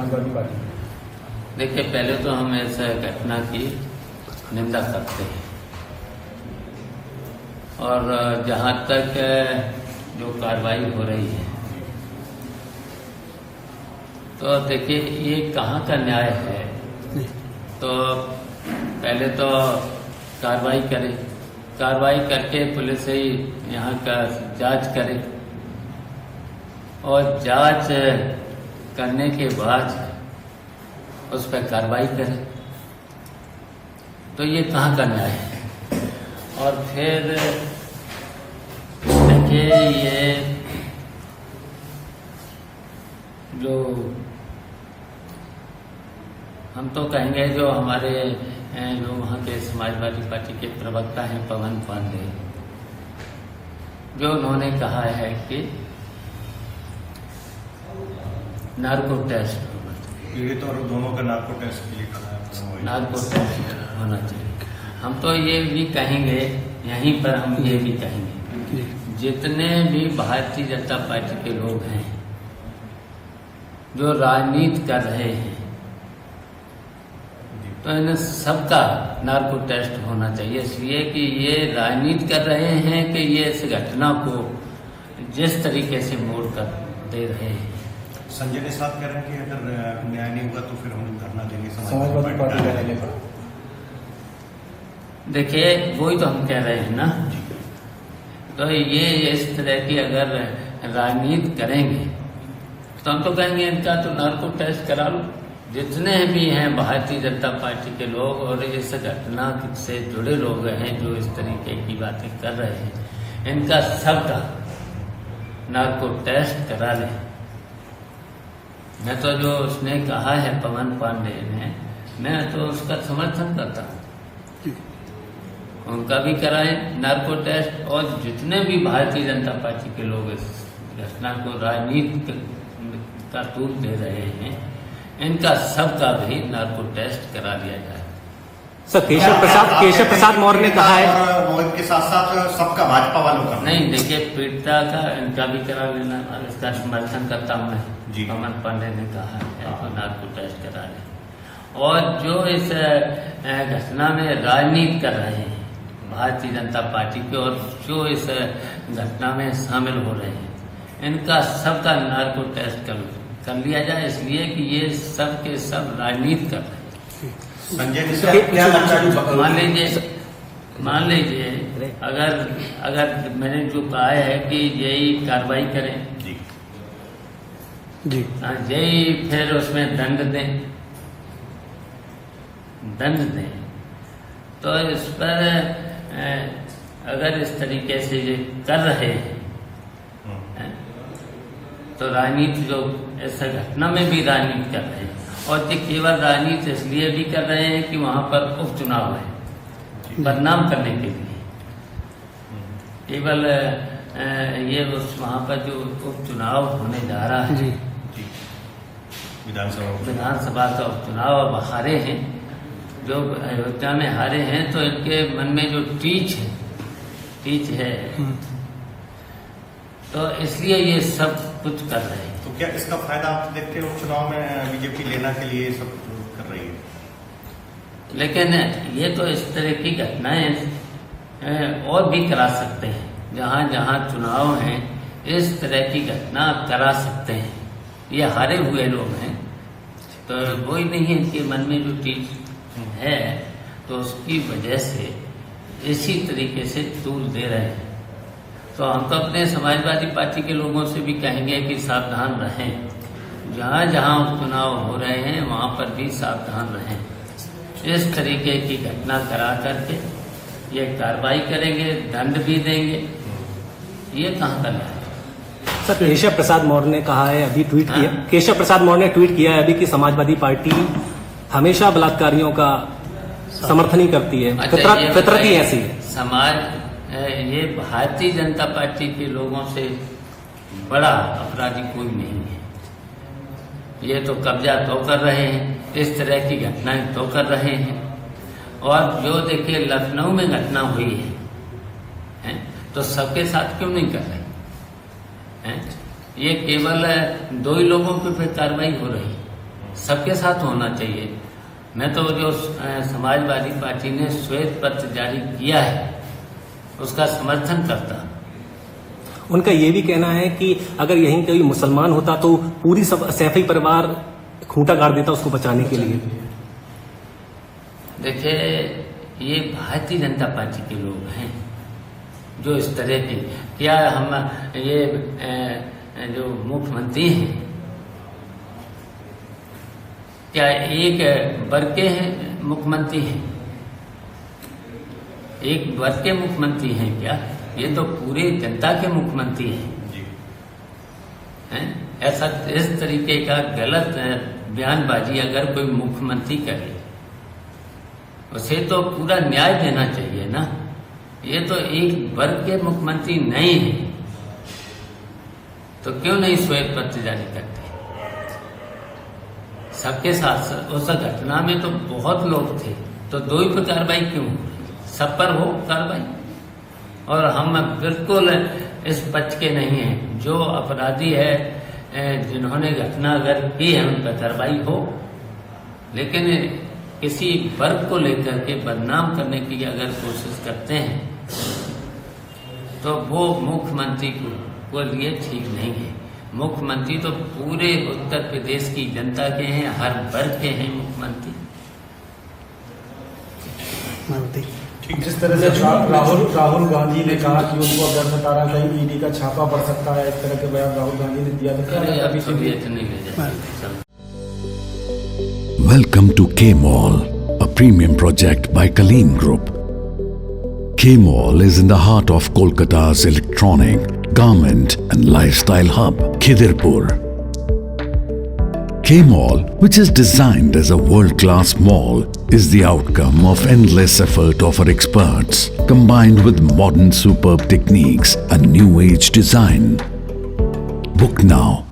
Samajwadi party? देखिए, पहले तो हम इस घटना की निंदा करते हैं और जहाँ तक जो कार्रवाई हो रही है तो देखिए ये कहाँ का न्याय है। तो पहले तो कार्रवाई करे, कार्रवाई करके पुलिस ही यहाँ का जांच करे और जांच करने के बाद उस पर कार्रवाई करे, तो ये कहाँ का न्याय है। और फिर देखिए ये जो हम तो कहेंगे जो हमारे जो वहाँ के समाजवादी पार्टी के प्रवक्ता हैं पवन पांडे, जो उन्होंने कहा है कि नार्को टेस्ट पीड़ित और दोनों का नार्को टेस्ट के लिए कहा है, नार्को टेस्ट होना चाहिए। हम तो ये भी कहेंगे, यहीं पर हम ये भी कहेंगे, जितने भी भारतीय जनता पार्टी के लोग हैं जो राजनीति कर रहे हैं, तो इन सबका नार्को टेस्ट होना चाहिए, इसलिए कि ये राजनीति कर रहे हैं कि ये इस घटना को जिस तरीके से मोड़ कर दे रहे हैं। संजय निषाद कह रहे हैं कि अगर न्याय नहीं हुआ तो फिर हम धरना देंगे समाजवादी पार्टी का लेने पर। देखिए वही तो हम कह रहे हैं ना, तो ये इस तरह की अगर राजनीति करेंगे तो हम तो कहेंगे इनका तो नार्को टेस्ट करा लो। जितने भी हैं भारतीय जनता पार्टी के लोग और इस घटना से जुड़े लोग हैं जो इस तरीके की बातें कर रहे हैं, इनका सबका नार्को टेस्ट करा लें। मैं तो जो उसने कहा है पवन पांडे ने, मैं तो उसका समर्थन करता हूँ, उनका भी कराएं नार्को टेस्ट। और जितने भी भारतीय जनता पार्टी के लोग इस घटना को राजनीति का तूल दे रहे हैं, इनका सबका भी नार्को टेस्ट करा दिया जाए। सर केशव प्रसाद मौर्य ने कहा है, मोहित के साथ साथ सबका भाजपा वालों का नहीं, देखिए पीड़िता का इनका भी करा लेना, इसका समर्थन करता हूँ मैं। जी। पवन पांडे ने कहा है तो नार्को टेस्ट करा लें। और जो इस घटना में राजनीति कर रहे हैं भारतीय जनता पार्टी के और जो इस घटना में शामिल हो रहे हैं, इनका सबका नार्को टेस्ट कर लिया जाए, इसलिए कि ये सब के सब राजनीति कर रहे हैं। संजय निषाद क्या लगता है? मान लीजिए अगर मैंने जो कहा है कि यही कार्रवाई करें जी यही फिर उसमें दंड दें तो इस पर अगर इस तरीके से ये कर रहे हैं तो राजनीति जो ऐसा घटना में भी राजनीति कर रहे हैं, और ये केवल राजनीति इसलिए भी कर रहे हैं कि वहाँ पर उपचुनाव है, बदनाम करने के लिए। केवल ये उस वहाँ पर जो उपचुनाव होने जा रहा है, विधानसभा का उपचुनाव अब हारे हैं, जो अयोध्या में हारे हैं, तो इनके मन में जो टीच है तो इसलिए ये सब कुछ कर रहे हैं। तो क्या इसका फायदा आप देखते हो चुनाव में बीजेपी लेना के लिए सब कर रही है? लेकिन ये तो इस तरह की घटनाएं और भी करा सकते हैं, जहाँ जहाँ चुनाव हैं इस तरह की घटना करा सकते हैं। ये हारे हुए लोग हैं, तो वही नहीं है इनके मन में जो चीज है, तो उसकी वजह से इसी तरीके से तूल दे रहे हैं। तो हम तो अपने समाजवादी पार्टी के लोगों से भी कहेंगे कि सावधान रहें, जहाँ जहाँ उपचुनाव हो रहे हैं वहाँ पर भी सावधान रहें। इस तरीके की घटना करा करके ये कार्रवाई करेंगे, दंड भी देंगे, ये कहाँ का न्याय है। सर केशव प्रसाद मौर्य ने कहा है, अभी ट्वीट किया, केशव प्रसाद मौर्य ने ट्वीट किया है अभी कि समाजवादी पार्टी हमेशा बलात्कारियों का समर्थन ही करती है, फितरत ही ऐसी है। समाज ये भारतीय जनता पार्टी के लोगों से बड़ा अपराधी कोई नहीं है। ये तो कब्जा तो कर रहे हैं, इस तरह की घटनाएं तो कर रहे हैं। और जो देखिए लखनऊ में घटना हुई है तो सबके साथ क्यों नहीं कर रहे हैं? ये केवल 2 ही लोगों पे कार्रवाई हो रही है। सबके साथ होना चाहिए। मैं तो जो समाजवादी पार्टी ने श्वेत पत्र जारी किया है उसका समर्थन करता। उनका ये भी कहना है कि अगर यहीं कोई मुसलमान होता तो पूरी सब सैफी परिवार खूंटा गाड़ देता उसको बचाने के लिए। देखिए, ये भारतीय जनता पार्टी के लोग हैं जो इस तरह की, क्या हम ये जो मुख्यमंत्री हैं क्या एक वर्ग के हैं मुख्यमंत्री हैं, एक वर्ग के मुख्यमंत्री हैं क्या? ये तो पूरे जनता के मुख्यमंत्री हैं। ऐसा इस तरीके का गलत बयानबाजी अगर कोई मुख्यमंत्री करे उसे तो पूरा न्याय देना चाहिए ना। ये तो एक वर्ग के मुख्यमंत्री नहीं है तो क्यों नहीं श्वेत पत्र जारी करते? सबके साथ उस घटना में तो बहुत लोग थे, तो दो ही पर कार्रवाई क्यों? सब पर हो कार्रवाई। और हम बिल्कुल इस पक्ष के नहीं हैं, जो अपराधी है जिन्होंने घटना अगर की है उन पर कार्रवाई हो, लेकिन किसी वर्ग को लेकर के बदनाम करने की अगर कोशिश करते हैं तो वो मुख्यमंत्री को लिए ठीक नहीं है। मुख्यमंत्री तो पूरे उत्तर प्रदेश की जनता के हैं, हर वर्ग के हैं मुख्यमंत्री। जिस तरह से राहुल गांधी ने कहा कि उनको डर सता रहा कहीं ईडी का छापा पड़ सकता है, इस तरह के बयान राहुल गांधी ने दिया था। Welcome to K-Mall, a premium project by Kaleen Group. K-Mall is in the heart of Kolkata's electronic, garment and lifestyle hub, Khidirpur. K-Mall, which is designed as a world-class mall, is the outcome of endless effort of our experts, combined with modern superb techniques and new age design. Book now